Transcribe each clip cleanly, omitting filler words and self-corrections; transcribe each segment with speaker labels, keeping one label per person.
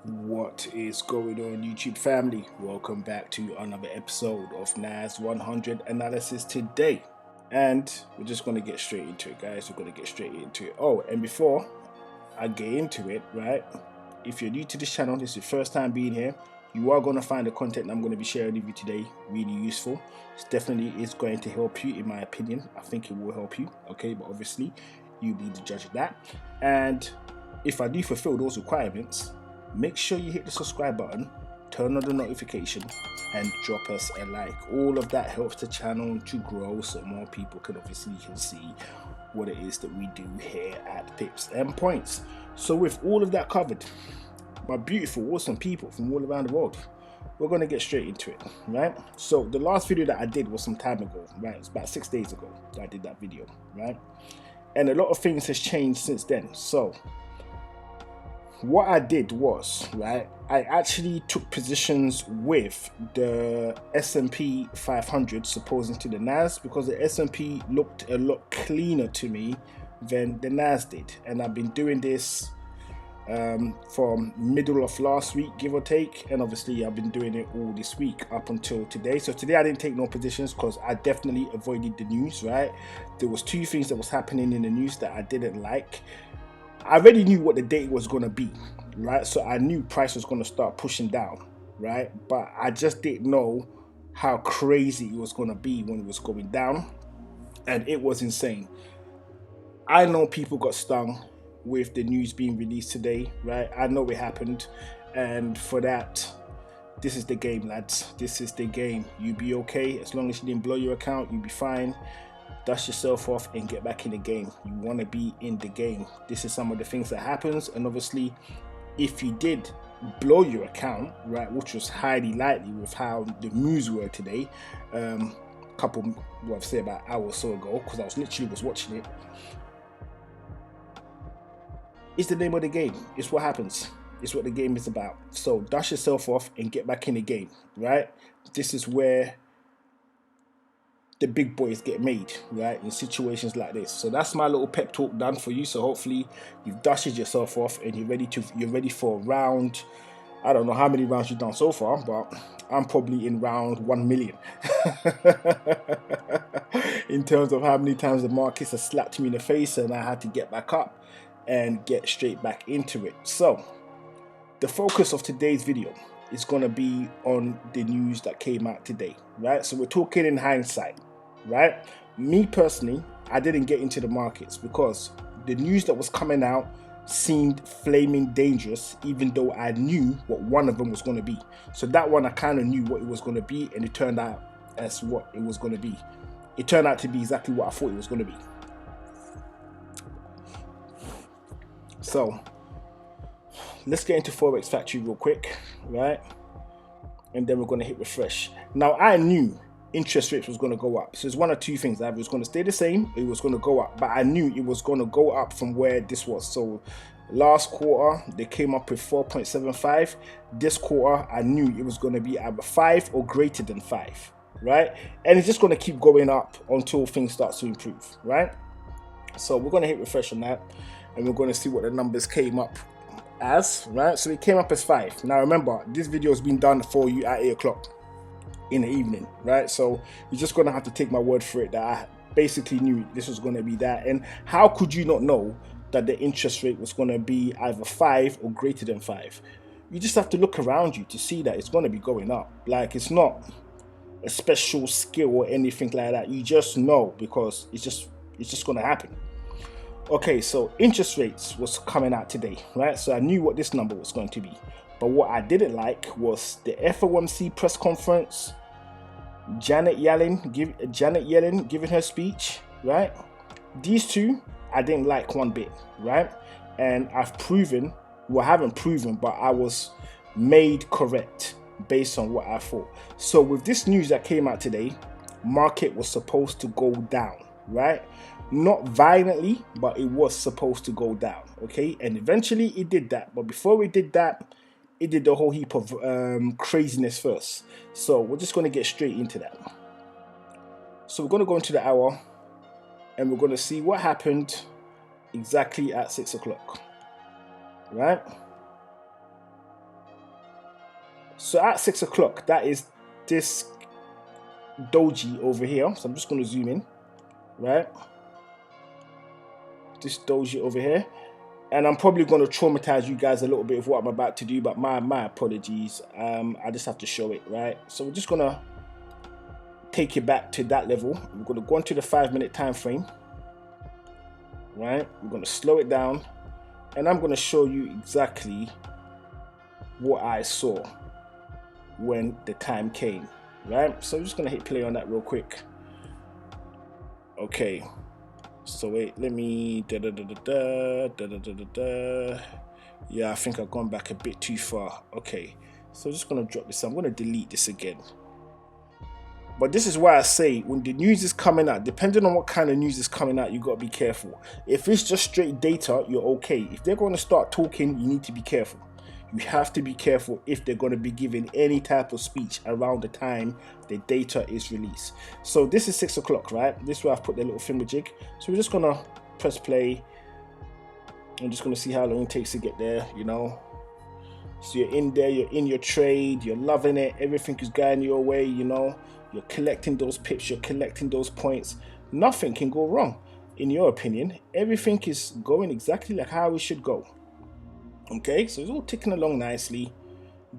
Speaker 1: What is going on, YouTube family? Welcome back to another episode of NAS100 analysis today. And we're just going to get straight into it, guys. We're going to get straight into it. Oh, and before I get into it, right? If you're new to this channel, this is your first time being here, you are going to find the content I'm going to be sharing with you today really useful. It definitely is going to help you, in my opinion. I think it will help you, okay? But obviously, you be the judge of that. And if I do fulfill those requirements, make sure you hit the subscribe button, turn on the notification, and drop us a like. All of that helps the channel to grow so more people can see what it is that we do here at Pips and Points. So with all of that covered, my beautiful, awesome people from all around the world, we're going to get straight into it, right? So the last video that I did was some time ago, right? It's about 6 days ago that I did that video, right? And a lot of things has changed since then. So what I did was, right, I actually took positions with the S&P 500 supposing to the NAS, because the S&P looked a lot cleaner to me than the NAS did. And I've been doing this from middle of last week, give or take, and obviously I've been doing it all this week up until today. So today I didn't take no positions because I definitely avoided the news, right? There was two things that was happening in the news that I didn't like. I already knew what the date was going to be, right? So I knew price was going to start pushing down, right? But I just didn't know how crazy it was going to be when it was going down, and it was insane. I know people got stung with the news being released today, right? I know it happened, and for that, this is the game, lads. This is the game. You be okay as long as you didn't blow your account. You be fine. Dust yourself off and get back in the game. You want to be in the game. This is some of the things that happens, and obviously if you did blow your account, right, which was highly likely with how the news were today, couple, well, I've said about an hour or so ago, because I was literally watching it. It's the name of the game. It's what happens. It's what the game is about. So dust yourself off and get back in the game, right? This is where the big boys get made, right, in situations like this. So that's my little pep talk done for you. So hopefully you've dusted yourself off and you're ready for a round. I don't know how many rounds you've done so far, but I'm probably in round 1 million in terms of how many times the markets have slapped me in the face and I had to get back up and get straight back into it. So the focus of today's video is going to be on the news that came out today, right? So we're talking in hindsight, right? Me personally, I didn't get into the markets because the news that was coming out seemed flaming dangerous, even though I knew what one of them was going to be. So that one, I kind of knew what it was going to be, and it turned out as what it was going to be. It turned out to be exactly what I thought it was going to be. So let's get into Forex Factory real quick, right? And then we're going to hit refresh. Now, I knew interest rates was going to go up. So it's one of two things. Either it was going to stay the same, it was going to go up. But I knew it was going to go up from where this was. So last quarter, they came up with 4.75. This quarter, I knew it was going to be either 5 or greater than 5, right? And it's just going to keep going up until things start to improve, right? So we're going to hit refresh on that, and we're going to see what the numbers came up as, right? So it came up as 5. Now remember, this video has been done for you at 8 o'clock in the evening, right? So you're just gonna have to take my word for it that I basically knew this was gonna be that. And how could you not know that the interest rate was gonna be either 5 or greater than 5? You just have to look around you to see that it's gonna be going up. Like, it's not a special skill or anything like that. You just know, because it's just gonna happen. Okay, so interest rates was coming out today, right? So I knew what this number was going to be. But what I didn't like was the FOMC press conference, Janet Yellen giving her speech, right? These two, I didn't like one bit, right? And I've proven, well, I haven't proven, but I was made correct based on what I thought. So with this news that came out today, market was supposed to go down, right? Not violently, but it was supposed to go down, okay? And eventually it did that. But before it did that, it did a whole heap of craziness first. So we're just going to get straight into that. So we're going to go into the hour, and we're going to see what happened exactly at 6 o'clock, right? So at 6 o'clock, that is this doji over here. So I'm just going to zoom in, right? This doji over here. And I'm probably going to traumatize you guys a little bit with what I'm about to do, but my apologies. I just have to show it, right? So we're just going to take it back to that level. We're going to go into the 5-minute time frame, right? We're going to slow it down, and I'm going to show you exactly what I saw when the time came, right? So I'm just going to hit play on that real quick. Okay. So wait, let me yeah, I think I've gone back a bit too far. Okay, so I'm just gonna drop this. I'm gonna delete this again. But this is why I say, when the news is coming out, depending on what kind of news is coming out, you gotta be careful. If it's just straight data, you're okay. If they're gonna start talking, you need to be careful. You have to be careful if they're going to be giving any type of speech around the time the data is released. So this is 6 o'clock, right? This is where I've put the little finger jig. So we're just going to press play. I'm just going to see how long it takes to get there, you know. So you're in there, you're in your trade, you're loving it. Everything is going your way, you know. You're collecting those pips, you're collecting those points. Nothing can go wrong, in your opinion. Everything is going exactly like how it should go. Okay, so it's all ticking along nicely.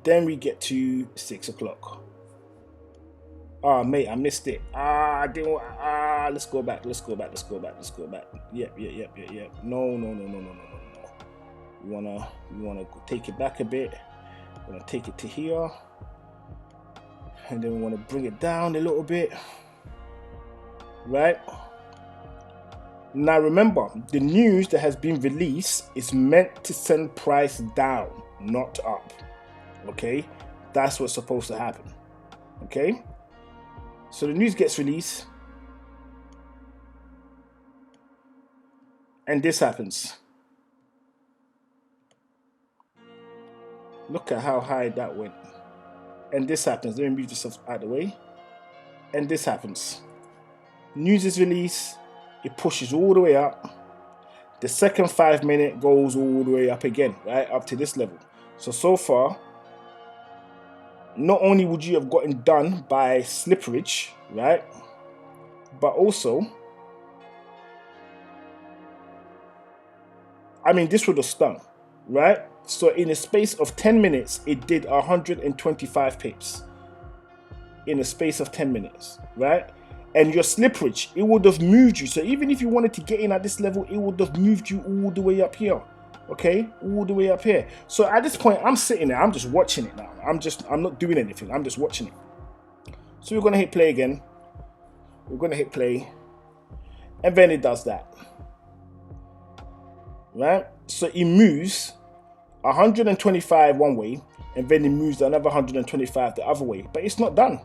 Speaker 1: Then we get to 6 o'clock. Ah, mate, I missed it. I didn't. Let's go back. Let's go back. Yep. No. We wanna take it back a bit. We're gonna take it to here, and then we wanna bring it down a little bit. Right. Now remember, the news that has been released is meant to send price down, not up. Okay, that's what's supposed to happen. Okay, so the news gets released, and this happens. Look at how high that went, and this happens. Let me move this out of the way, and this happens. News is released. It pushes all the way up. The second 5-minute goes all the way up again, right? Up to this level. So far, not only would you have gotten done by slipperage, right? But also, I mean, this would have stung, right? So in a space of 10 minutes, it did 125 pips. In a space of 10 minutes, right? And your slipperage, it would have moved you. So even if you wanted to get in at this level, it would have moved you all the way up here. Okay, all the way up here. So at this point, I'm sitting there, I'm just watching it now. I'm not doing anything, I'm just watching it. So we're gonna hit play again. We're gonna hit play. And then it does that. Right? So it moves 125 one way, and then it moves another 125 the other way. But it's not done.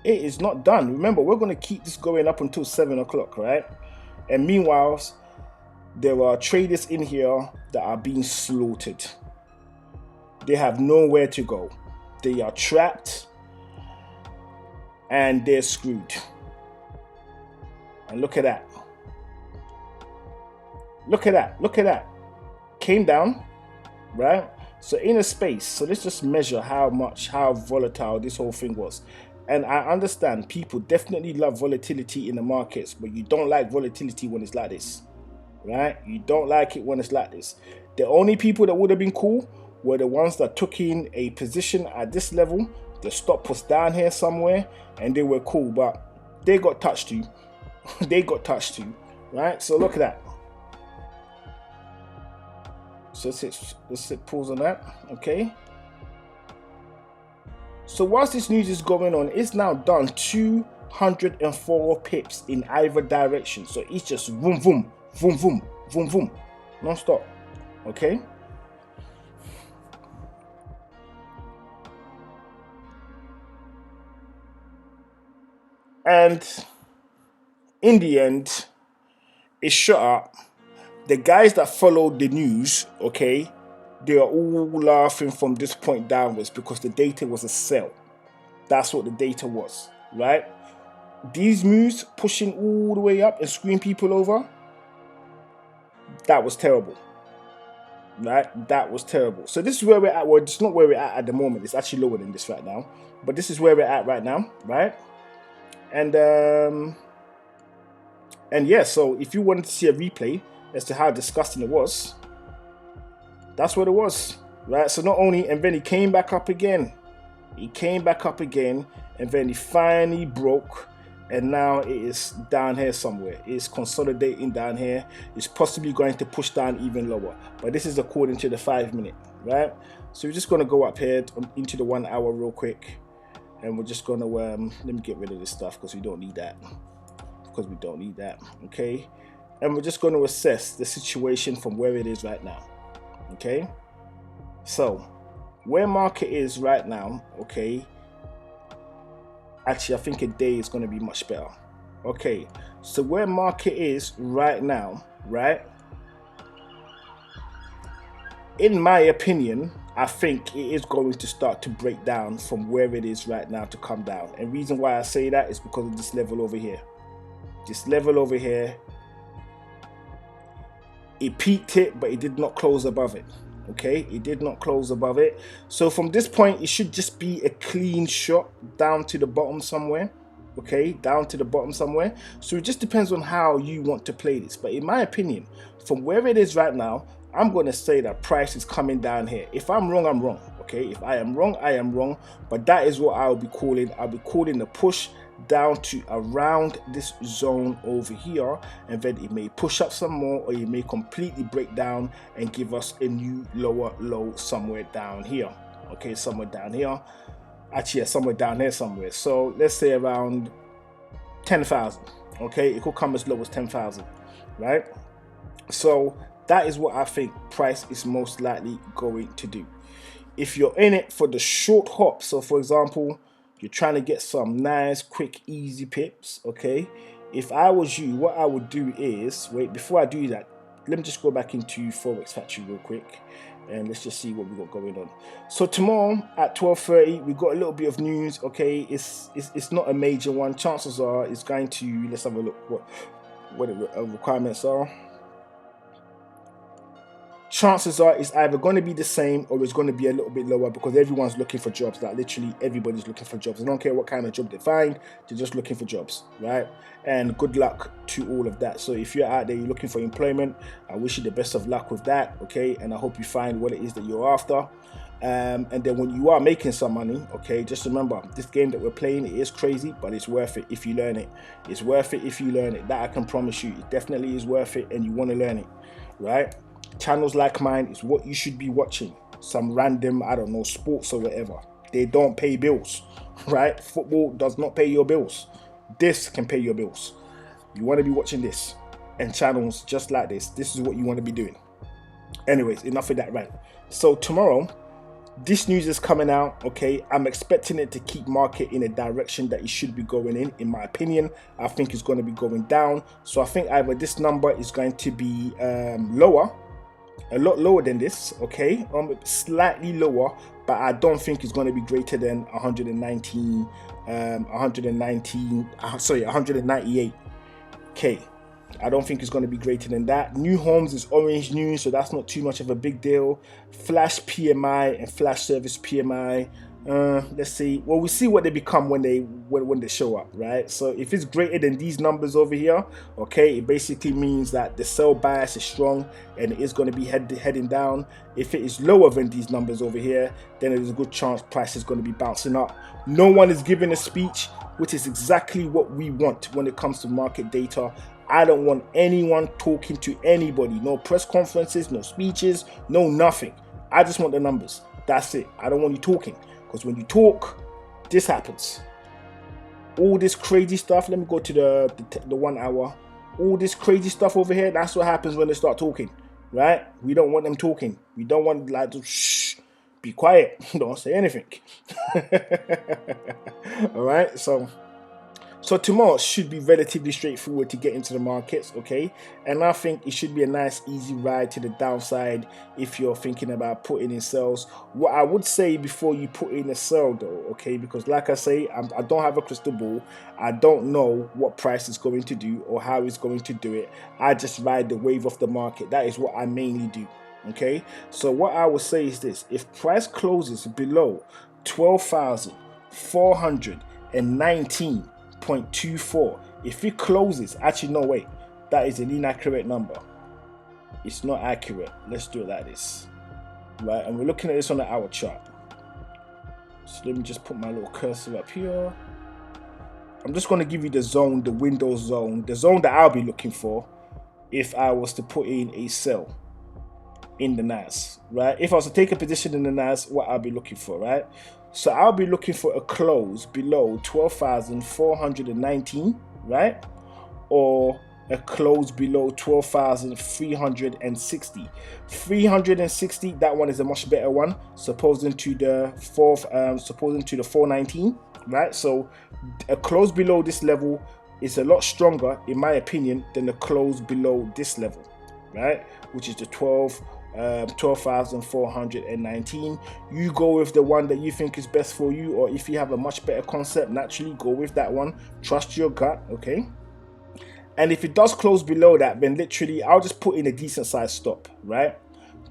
Speaker 1: It is not done. Remember, we're going to keep this going up until 7 o'clock, right? And meanwhile, there are traders in here that are being slaughtered. They have nowhere to go. They are trapped and they're screwed. And look at that. Look at that. Look at that. Came down, right? So in a space, so let's just measure how volatile this whole thing was. And I understand people definitely love volatility in the markets, but you don't like volatility when it's like this, right? You don't like it when it's like this. The only people that would have been cool were the ones that took in a position at this level. The stop was down here somewhere, and they were cool, but they got touched too. They got touched too, right? So look at that. So let's hit pause on that, okay? So whilst this news is going on, it's now done 204 pips in either direction. So it's just vroom, vroom, vroom, vroom, vroom, vroom, non-stop, okay? And in the end, it shut up. The guys that followed the news, okay, they are all laughing from this point downwards because the data was a sell. That's what the data was, right? These moves pushing all the way up and screwing people over, that was terrible. right? That was terrible. So this is where we're at. Well, it's not where we're at the moment. It's actually lower than this right now. But this is where we're at right now, right? And yeah, so if you wanted to see a replay as to how disgusting it was, that's what it was, right? So not only, and then he came back up again. He came back up again, and then he finally broke, and now it is down here somewhere. It's consolidating down here. It's possibly going to push down even lower, but this is according to the 5 minute, right? So we're just going to go up here into the 1 hour real quick, and we're just going to let me get rid of this stuff because we don't need that. Okay, and we're just going to assess the situation from where it is right now. Okay, so where market is right now, okay, actually I think a day is going to be much better. Okay, so where market is right now, right, in my opinion, I think it is going to start to break down from where it is right now to come down. And reason why I say that is because of this level over here. This level over here, it peaked it, but it did not close above it. Okay, it did not close above it. So from this point, it should just be a clean shot down to the bottom somewhere. Okay, down to the bottom somewhere. So it just depends on how you want to play this. But in my opinion, from where it is right now, I'm going to say that price is coming down here. If I'm wrong, I'm wrong. Okay, if I am wrong, I am wrong. But that is what I'll be calling. I'll be calling the push down to around this zone over here, and then it may push up some more, or it may completely break down and give us a new lower low somewhere down here. Okay, somewhere down here, actually, yeah, somewhere down here somewhere. So let's say around 10,000. Okay, it could come as low as 10,000, right? So that is what I think price is most likely going to do. If you're in it for the short hop, so for example, you're trying to get some nice, quick, easy pips, okay? If I was you, what I would do is, wait, before I do that, let me just go back into FOREX Factory real quick, and let's just see what we got going on. So tomorrow at 12:30, we got a little bit of news, okay? It's not a major one. Chances are it's going to, let's have a look what the requirements are. Chances are it's either going to be the same or it's going to be a little bit lower, because everyone's looking for jobs. Like literally everybody's looking for jobs. I don't care what kind of job they find, they're just looking for jobs, right? And good luck to all of that. So if you're out there, you're looking for employment, I wish you the best of luck with that, okay? And I hope you find what it is that you're after. And then when you are making some money, okay, just remember, this game that we're playing, it is crazy, but it's worth it if you learn it. It's worth it if you learn it. That I can promise you. It definitely is worth it, and you want to learn it, right? Channels like mine is what you should be watching. Some random, I don't know, sports or whatever. They don't pay bills, right? Football does not pay your bills. This can pay your bills. You want to be watching this, and channels just like this. This is what you want to be doing. Anyways, enough of that rant. So tomorrow, this news is coming out, okay? I'm expecting it to keep market in a direction that it should be going in my opinion. I think it's going to be going down. So I think either this number is going to be lower, a lot lower than this, okay, slightly lower, but I don't think it's going to be greater than 198k. I don't think it's going to be greater than that. New homes is orange news, so that's not too much of a big deal. Flash PMI and flash service PMI, let's see. Well, we see what they become when they show up, right? So if it's greater than these numbers over here, okay, it basically means that the sell bias is strong and it is going to be heading down. If it is lower than these numbers over here, then there's a good chance price is going to be bouncing up. No one is giving a speech, which is exactly what we want when it comes to market data. I don't want anyone talking to anybody. No press conferences, no speeches, no nothing. I just want the numbers. That's it. I don't want you talking. Because when you talk, this happens. All this crazy stuff, let me go to the 1 hour. All this crazy stuff over here, that's what happens when they start talking, right? We don't want them talking. We don't want like to shh, be quiet. Don't say anything. All right, so tomorrow should be relatively straightforward to get into the markets, okay? And I think it should be a nice, easy ride to the downside if you're thinking about putting in sales. What I would say before you put in a sell though, okay? Because like I say, I don't have a crystal ball. I don't know what price is going to do or how it's going to do it. I just ride the wave of the market. That is what I mainly do, Okay, so what I would say is this: if price closes below 12,419.24, if it closes, actually no wait, that is an inaccurate number. It's not accurate. Let's do it like this, right? And we're looking at this on the hour chart. So let me just put my little cursor up here. I'm just going to give you the zone, the window zone, the zone that I'll be looking for if I was to put in a sell in the NAS, right? If I was to take a position in the NAS, what I'll be looking for, right? So I'll be looking for a close below 12,419, right? Or a close below 12,360. 360, that one is a much better one, supposing to the 419, right? So a close below this level is a lot stronger, in my opinion, than the close below this level, right? Which is the 12,419. You go with the one that you think is best for you, or if you have a much better concept, naturally go with that one. Trust your gut, okay? And if it does close below that, then literally I'll just put in a decent size stop, right?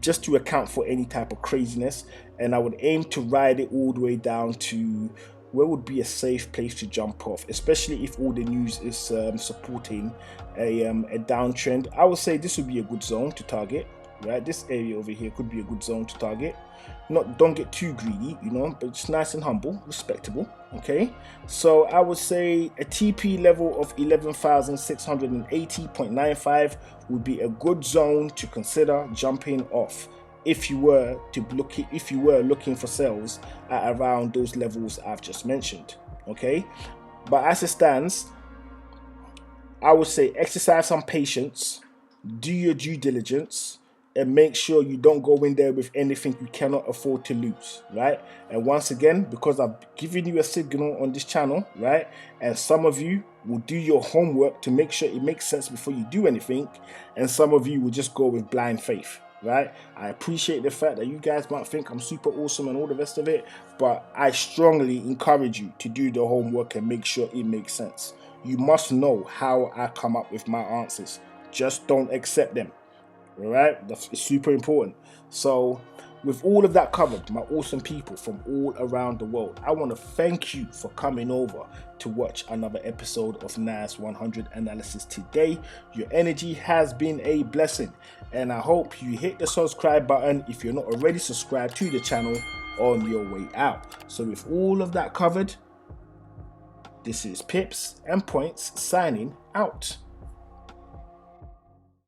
Speaker 1: Just to account for any type of craziness. And I would aim to ride it all the way down to where would be a safe place to jump off, especially if all the news is supporting a downtrend. I would say this would be a good zone to target, right? This area over here could be a good zone to target. Don't get too greedy, you know, but just nice and humble, respectable. Okay, so I would say a TP level of 11,680.95 would be a good zone to consider jumping off if you were looking for sales at around those levels I've just mentioned. Okay, but as it stands, I would say exercise some patience, do your due diligence, and make sure you don't go in there with anything you cannot afford to lose, right? And once again, because I've given you a signal on this channel, right, and some of you will do your homework to make sure it makes sense before you do anything, and some of you will just go with blind faith, right? I appreciate the fact that you guys might think I'm super awesome and all the rest of it, but I strongly encourage you to do the homework and make sure it makes sense. You must know how I come up with my answers. Just don't accept them. All right, that's super important. So with all of that covered, my awesome people from all around the world, I want to thank you for coming over to watch another episode of NAS100 analysis today. Your energy has been a blessing, and I hope you hit the subscribe button if you're not already subscribed to the channel on your way out. So with all of that covered, this is Pips and Points signing out.